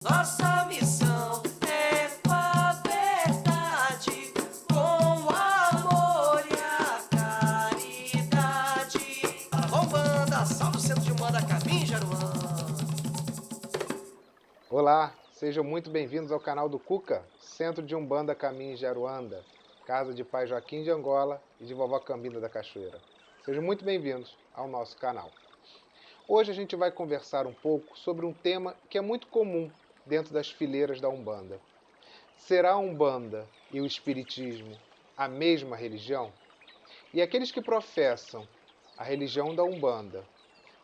Nossa missão é com a verdade, com o amor e a caridade. Rombanda, salve o centro de Umbanda, Caminho Jaruã. Olá, sejam muito bem-vindos ao canal do Cuca, Centro de Umbanda Caminho de Aruanda, casa de Pai Joaquim de Angola e de Vovó Cambinda da Cachoeira. Sejam muito bem-vindos ao nosso canal. Hoje a gente vai conversar um pouco sobre um tema que é muito comum dentro das fileiras da Umbanda. Será a Umbanda e o Espiritismo a mesma religião? E aqueles que professam a religião da Umbanda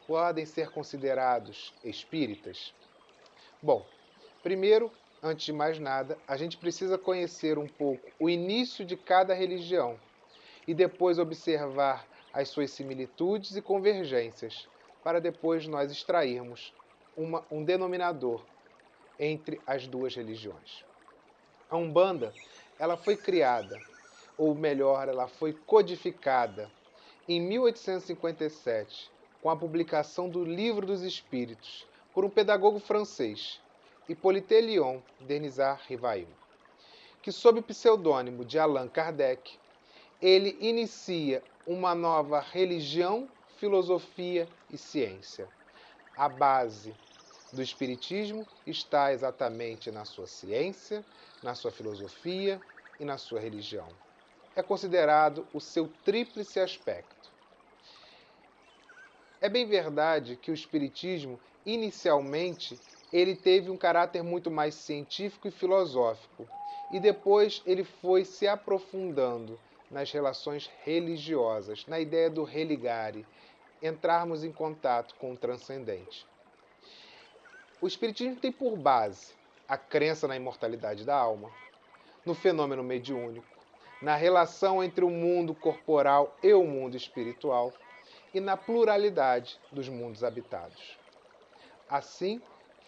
podem ser considerados espíritas? Bom, primeiro, antes de mais nada, a gente precisa conhecer um pouco o início de cada religião e depois observar as suas similitudes e convergências, para depois nós extrairmos um denominador entre as duas religiões. A Umbanda, ela foi criada, ou melhor, ela foi codificada em 1857, com a publicação do Livro dos Espíritos, por um pedagogo francês, Hippolyte Léon Denisard Rivail, que sob o pseudônimo de Allan Kardec, ele inicia uma nova religião, filosofia e ciência. A base do Espiritismo está exatamente na sua ciência, na sua filosofia e na sua religião. É considerado o seu tríplice aspecto. É bem verdade que o Espiritismo, inicialmente, ele teve um caráter muito mais científico e filosófico, e depois ele foi se aprofundando nas relações religiosas, na ideia do religare, entrarmos em contato com o transcendente. O Espiritismo tem por base a crença na imortalidade da alma, no fenômeno mediúnico, na relação entre o mundo corporal e o mundo espiritual e na pluralidade dos mundos habitados. Assim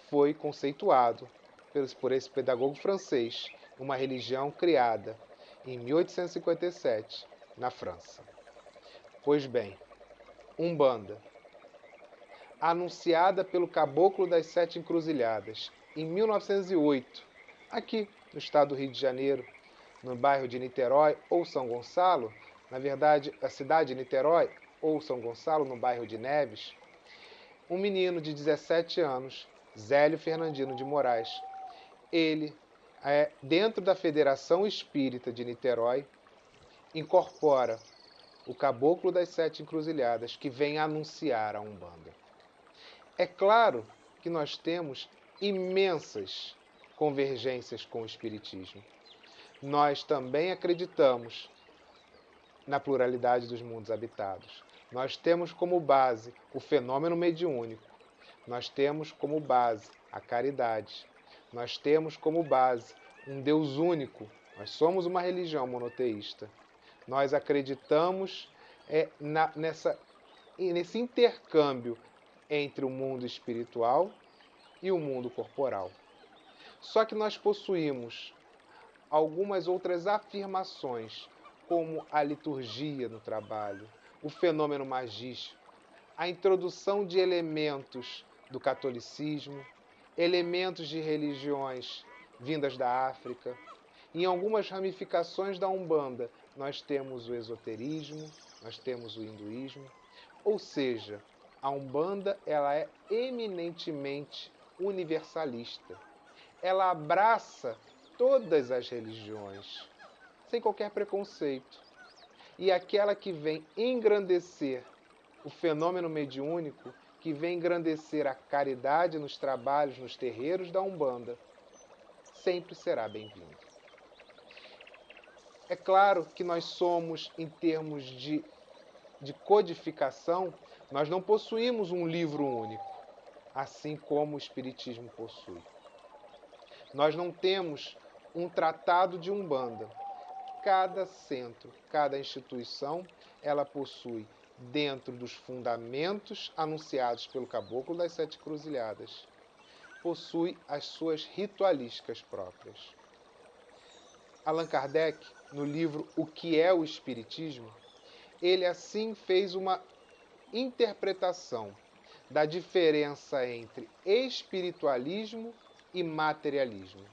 foi conceituado por esse pedagogo francês uma religião criada em 1857 na França. Pois bem, Umbanda, anunciada pelo Caboclo das Sete Encruzilhadas em 1908, aqui no estado do Rio de Janeiro, no bairro de Niterói ou São Gonçalo, na verdade, a cidade de Niterói ou São Gonçalo, no bairro de Neves, um menino de 17 anos, Zélio Fernandino de Moraes, ele, dentro da Federação Espírita de Niterói, incorpora o Caboclo das Sete Encruzilhadas, que vem anunciar a Umbanda. É claro que nós temos imensas convergências com o Espiritismo. Nós também acreditamos na pluralidade dos mundos habitados. Nós temos como base o fenômeno mediúnico. Nós temos como base a caridade. Nós temos como base um Deus único. Nós somos uma religião monoteísta. Nós acreditamos nesse intercâmbio entre o mundo espiritual e o mundo corporal. Só que nós possuímos algumas outras afirmações, como a liturgia no trabalho, o fenômeno magístico, a introdução de elementos do catolicismo, elementos de religiões vindas da África. Em algumas ramificações da Umbanda, nós temos o esoterismo, nós temos o hinduísmo, ou seja, a Umbanda ela é eminentemente universalista. Ela abraça todas as religiões, sem qualquer preconceito. E aquela que vem engrandecer o fenômeno mediúnico, que vem engrandecer a caridade nos trabalhos, nos terreiros da Umbanda, sempre será bem-vinda. É claro que nós somos, em termos de codificação, nós não possuímos um livro único, assim como o Espiritismo possui. Nós não temos um tratado de Umbanda. Cada centro, cada instituição, ela possui, dentro dos fundamentos anunciados pelo Caboclo das Sete Cruzilhadas, possui as suas ritualísticas próprias. Allan Kardec, no livro O que é o Espiritismo, ele assim fez uma interpretação da diferença entre espiritualismo e materialismo.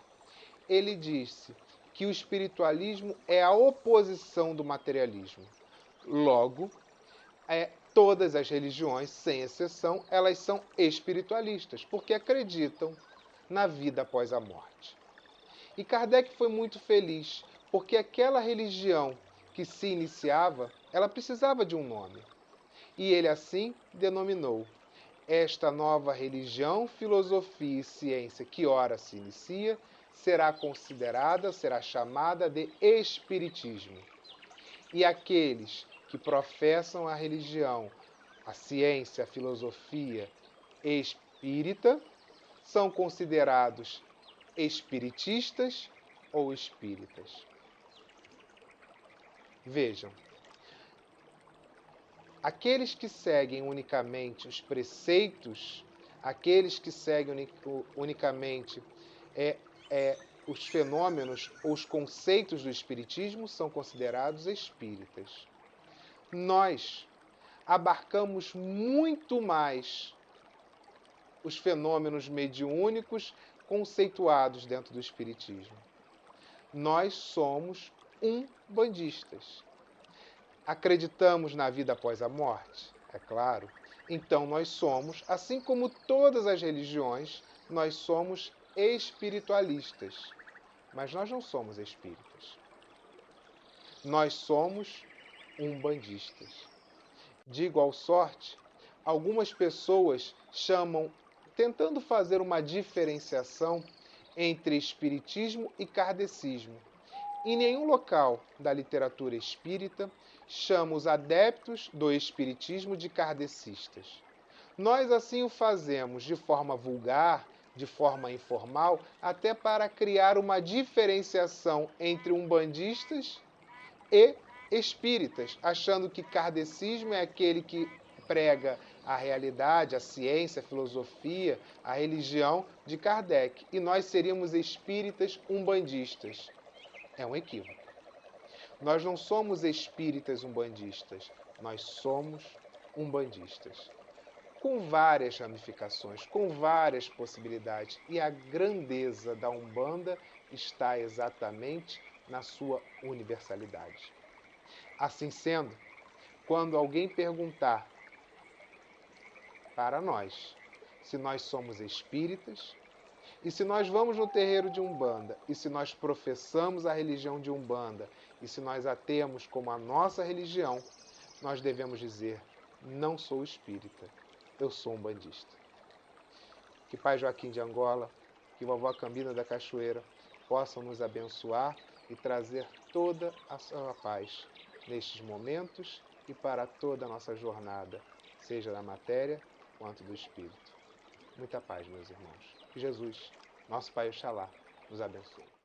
Ele disse que o espiritualismo é a oposição do materialismo. Logo, todas as religiões, sem exceção, elas são espiritualistas, porque acreditam na vida após a morte. E Kardec foi muito feliz, porque aquela religião que se iniciava, ela precisava de um nome. E ele assim denominou: esta nova religião, filosofia e ciência que ora se inicia, será chamada de Espiritismo. E aqueles que professam a religião, a ciência, a filosofia espírita, são considerados espiritistas ou espíritas. Vejam, aqueles que seguem unicamente os preceitos, aqueles que seguem unicamente os fenômenos ou os conceitos do espiritismo são considerados espíritas. Nós abarcamos muito mais os fenômenos mediúnicos conceituados dentro do espiritismo. Nós somos umbandistas. Acreditamos na vida após a morte? É claro. Então nós somos, assim como todas as religiões, nós somos espiritualistas. Mas nós não somos espíritas. Nós somos umbandistas. De igual sorte, algumas pessoas chamam, tentando fazer uma diferenciação entre espiritismo e kardecismo. Em nenhum local da literatura espírita chama os adeptos do espiritismo de kardecistas. Nós assim o fazemos de forma vulgar, de forma informal, até para criar uma diferenciação entre umbandistas e espíritas, achando que kardecismo é aquele que prega a realidade, a ciência, a filosofia, a religião de Kardec, e nós seríamos espíritas umbandistas. É um equívoco. Nós não somos espíritas umbandistas, nós somos umbandistas. Com várias ramificações, com várias possibilidades, e a grandeza da Umbanda está exatamente na sua universalidade. Assim sendo, quando alguém perguntar para nós se nós somos espíritas, e se nós vamos no terreiro de Umbanda, e se nós professamos a religião de Umbanda, e se nós a temos como a nossa religião, nós devemos dizer: não sou espírita, eu sou umbandista. Que Pai Joaquim de Angola, que Vovó Cambina da Cachoeira possam nos abençoar e trazer toda a sua paz nestes momentos e para toda a nossa jornada, seja da matéria quanto do espírito. Muita paz, meus irmãos. Que Jesus, nosso Pai Oxalá, nos abençoe.